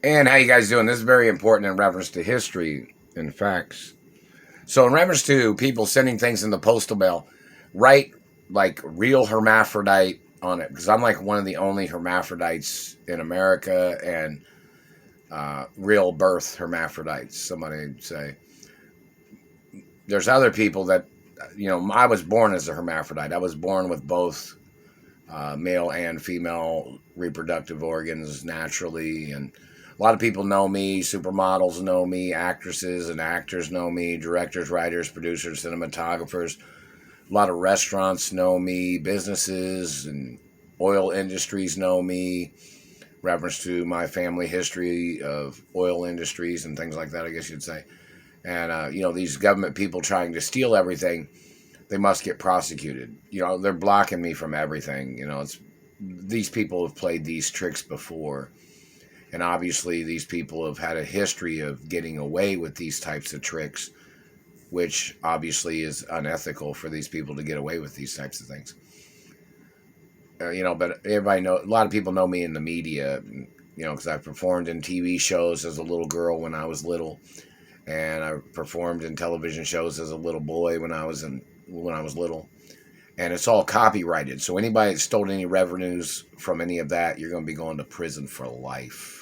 And how you guys doing? This is very important in reference to history and facts. So in reference to people sending things in the postal mail, write like real hermaphrodite on it because I'm like one of the only hermaphrodites in America and real birth hermaphrodites. Somebody would say there's other people that I was born as a hermaphrodite. I was born with both male and female reproductive organs naturally. And a lot of people know me, supermodels know me, actresses and actors know me, directors, writers, producers, cinematographers. A lot of restaurants know me, businesses and oil industries know me. Reference to my family history of oil industries and things like that, I guess you'd say. And, these government people trying to steal everything, they must get prosecuted. They're blocking me from everything. These people have played these tricks before. And obviously these people have had a history of getting away with these types of tricks, which obviously is unethical for these people to get away with these types of things. But everybody a lot of people know me in the media, because I performed in TV shows as a little girl when I was little. And I performed in television shows as a little boy when I was little. And it's all copyrighted. So anybody that stole any revenues from any of that, you're going to be going to prison for life.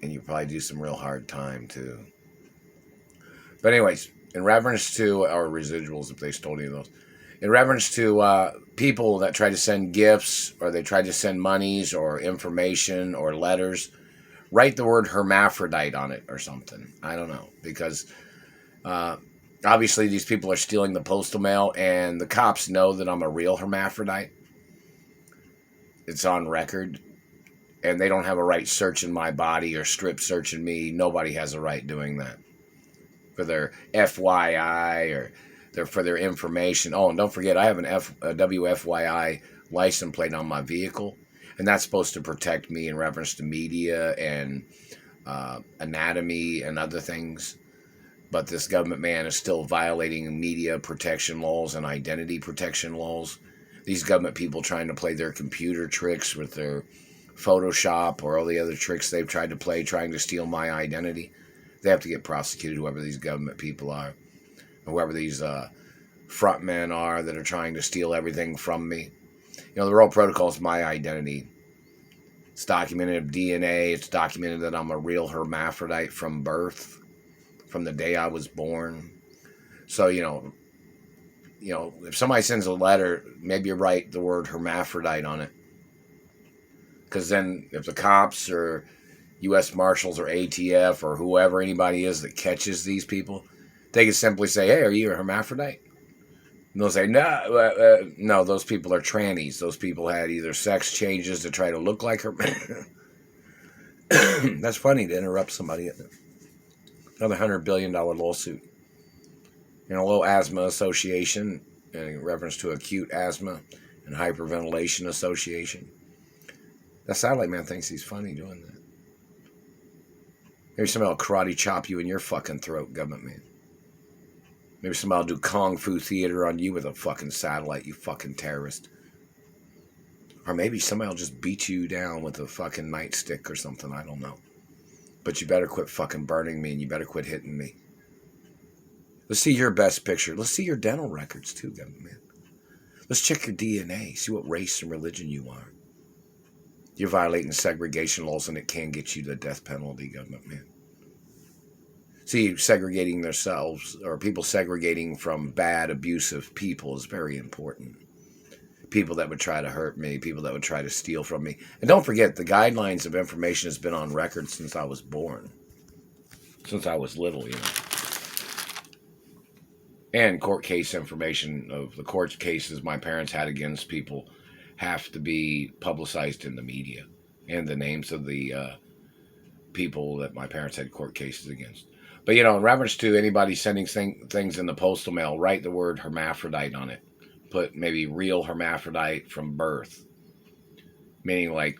And you probably do some real hard time too. But anyways, in reference to our residuals, if they stole any of those, in reference to people that try to send gifts or they try to send monies or information or letters, write the word hermaphrodite on it or something. I don't know, because obviously these people are stealing the postal mail, and the cops know that I'm a real hermaphrodite. It's on record. And they don't have a right searching my body or strip searching me. Nobody has a right doing that. For their FYI or for their information. Oh, and don't forget, I have a WFYI license plate on my vehicle. And that's supposed to protect me in reference to media and anatomy and other things. But this government man is still violating media protection laws and identity protection laws. These government people trying to play their computer tricks with their Photoshop or all the other tricks they've tried to play, trying to steal my identity. They have to get prosecuted, whoever these government people are, or whoever these front men are that are trying to steal everything from me. The Royal Protocol is my identity. It's documented in DNA. It's documented that I'm a real hermaphrodite from birth, from the day I was born. So, if somebody sends a letter, maybe you write the word hermaphrodite on it. Because then if the cops or U.S. Marshals or ATF or whoever anybody is that catches these people, they can simply say, hey, are you a hermaphrodite? And they'll say, no, those people are trannies. Those people had either sex changes to try to look like her. That's funny to interrupt somebody. Another $100 billion lawsuit. A little asthma association in reference to acute asthma and hyperventilation association. That satellite man thinks he's funny doing that. Maybe somebody will karate chop you in your fucking throat, government man. Maybe somebody will do kung fu theater on you with a fucking satellite, you fucking terrorist. Or maybe somebody will just beat you down with a fucking nightstick or something, I don't know. But you better quit fucking burning me and you better quit hitting me. Let's see your best picture. Let's see your dental records too, government man. Let's check your DNA, see what race and religion you are. You're violating segregation laws, and it can get you the death penalty, government man. See, segregating themselves, or people segregating from bad, abusive people is very important. People that would try to hurt me, people that would try to steal from me. And don't forget, the guidelines of information has been on record since I was born. Since I was little, And court case information of the court cases my parents had against people have to be publicized in the media, and the names of the people that my parents had court cases against. But, in reference to anybody sending things in the postal mail, write the word hermaphrodite on it. Put maybe real hermaphrodite from birth. Meaning like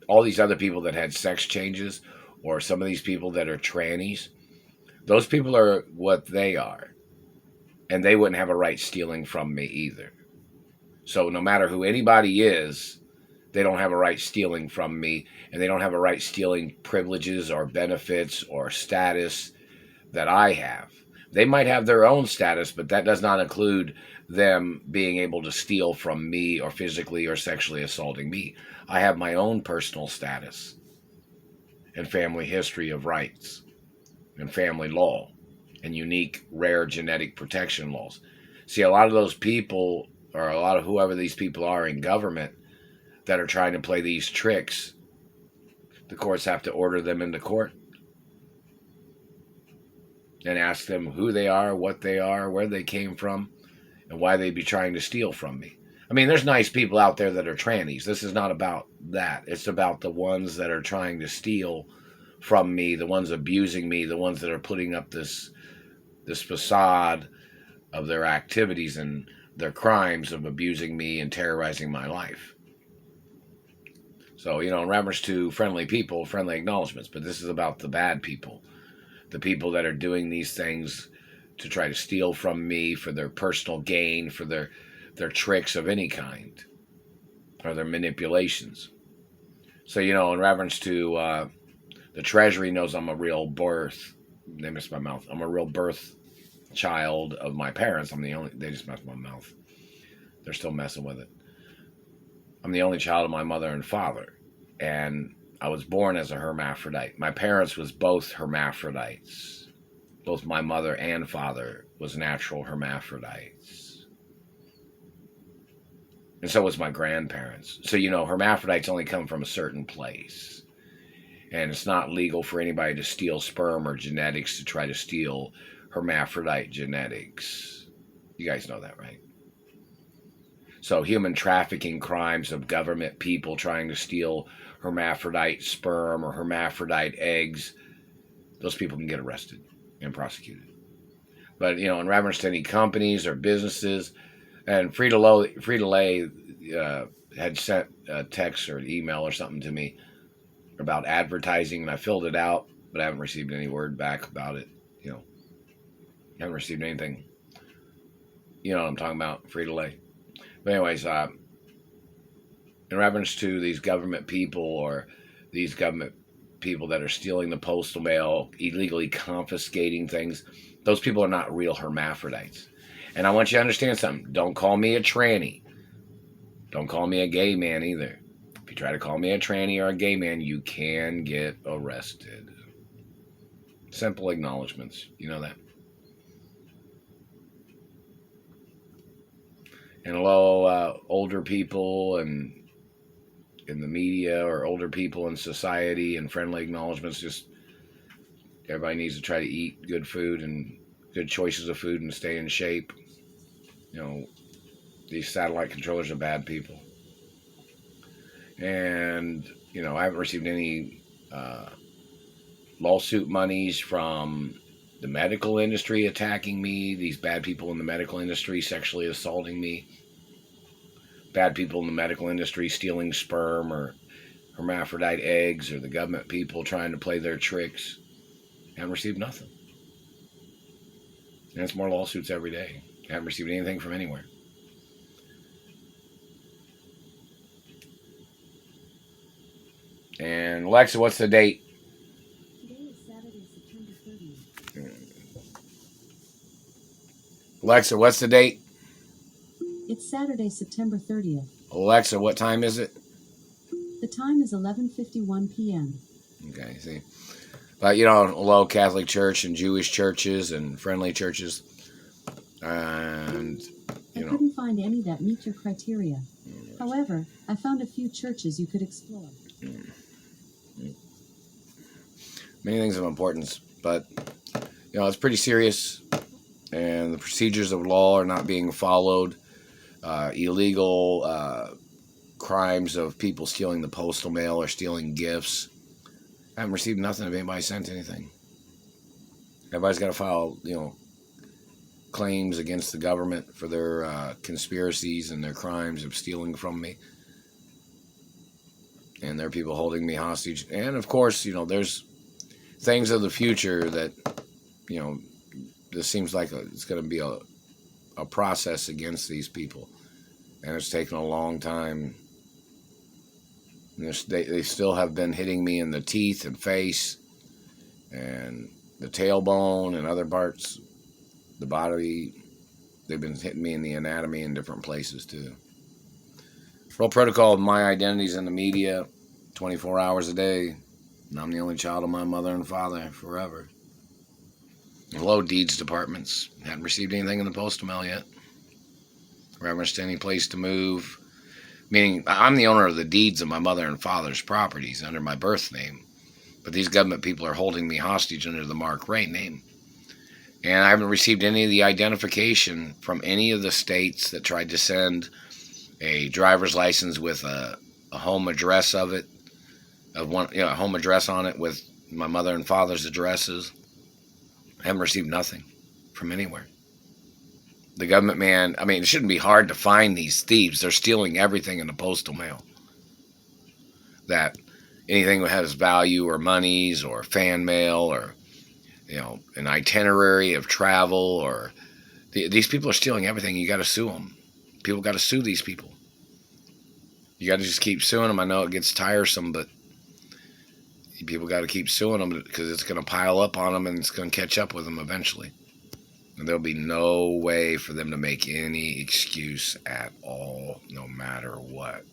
all these other people that had sex changes, or some of these people that are trannies, those people are what they are. And they wouldn't have a right stealing from me either. So no matter who anybody is they don't have a right stealing from me, and they don't have a right stealing privileges or benefits or status that I have. They might have their own status, but that does not include them being able to steal from me or physically or sexually assaulting me. I have my own personal status and family history of rights and family law and unique, rare genetic protection laws. See, a lot of those people, or a lot of whoever these people are in government that are trying to play these tricks, the courts have to order them into court and ask them who they are, what they are, where they came from, and why they'd be trying to steal from me. I mean, there's nice people out there that are trannies. This is not about that. It's about the ones that are trying to steal from me, the ones abusing me, the ones that are putting up this facade of their activities and their crimes of abusing me and terrorizing my life. So, in reference to friendly people, friendly acknowledgments, but this is about the bad people, the people that are doing these things to try to steal from me for their personal gain, for their tricks of any kind, or their manipulations. So, in reference to the Treasury knows I'm a real birth, they missed my mouth, I'm a real birth child of my parents. They just messed my mouth. They're still messing with it. I'm the only child of my mother and father, and I was born as a hermaphrodite. My parents was both hermaphrodites. Both my mother and father was natural hermaphrodites. And so was my grandparents. So, hermaphrodites only come from a certain place. And it's not legal for anybody to steal sperm or genetics to try to steal hermaphrodite genetics. You guys know that, right? So human trafficking crimes of government people trying to steal hermaphrodite sperm or hermaphrodite eggs, those people can get arrested and prosecuted. But, in reference to any companies or businesses, and Frito-Lay had sent a text or an email or something to me about advertising, and I filled it out, but I haven't received any word back about it. I haven't received anything. You know what I'm talking about, Frito-Lay. But anyways, in reference to these government people or these government people that are stealing the postal mail, illegally confiscating things, those people are not real hermaphrodites. And I want you to understand something. Don't call me a tranny. Don't call me a gay man either. If you try to call me a tranny or a gay man, you can get arrested. Simple acknowledgments. You know that. And hello, older people and in the media, or older people in society, and friendly acknowledgments. Just everybody needs to try to eat good food and good choices of food and stay in shape. These satellite controllers are bad people. And, I haven't received any lawsuit monies from the medical industry attacking me, these bad people in the medical industry sexually assaulting me, bad people in the medical industry stealing sperm or hermaphrodite eggs, or the government people trying to play their tricks. I haven't received nothing. And it's more lawsuits every day. I haven't received anything from anywhere. And Alexa, what's the date? Today is Saturday, September 30th. Alexa, what's the date? It's Saturday, September 30th. Alexa, what time is it? The time is 11:51 p.m. Okay, see. But, hello, Catholic Church and Jewish churches and friendly churches. And, I couldn't find any that meet your criteria. However, I found a few churches you could explore. Many things of importance, but, it's pretty serious, and the procedures of law are not being followed. Illegal crimes of people stealing the postal mail or stealing gifts. I haven't received nothing if anybody sent anything. Everybody's got to file, claims against the government for their conspiracies and their crimes of stealing from me. And there are people holding me hostage. And, of course, there's things of the future that, this seems like it's going to be a process against these people. And it's taken a long time They still have been hitting me in the teeth and face and the tailbone and other parts, the body. They've been hitting me in the anatomy in different places too. Full protocol of my identities in the media, 24 hours a day. And I'm the only child of my mother and father forever. Hello, deeds departments. Hadn't received anything in the postal mail yet. Reference to any place to move. Meaning, I'm the owner of the deeds of my mother and father's properties under my birth name. But these government people are holding me hostage under the Mark Ray name. And I haven't received any of the identification from any of the states that tried to send a driver's license with a home address of it, a home address on it with my mother and father's addresses. I haven't received nothing from anywhere. The government man, I mean, it shouldn't be hard to find these thieves. They're stealing everything in the postal mail. That anything that has value or monies or fan mail or, an itinerary of travel or these people are stealing everything. You got to sue them. People got to sue these people. You got to just keep suing them. I know it gets tiresome, but people got to keep suing them because it's going to pile up on them and it's going to catch up with them eventually. And there'll be no way for them to make any excuse at all, no matter what.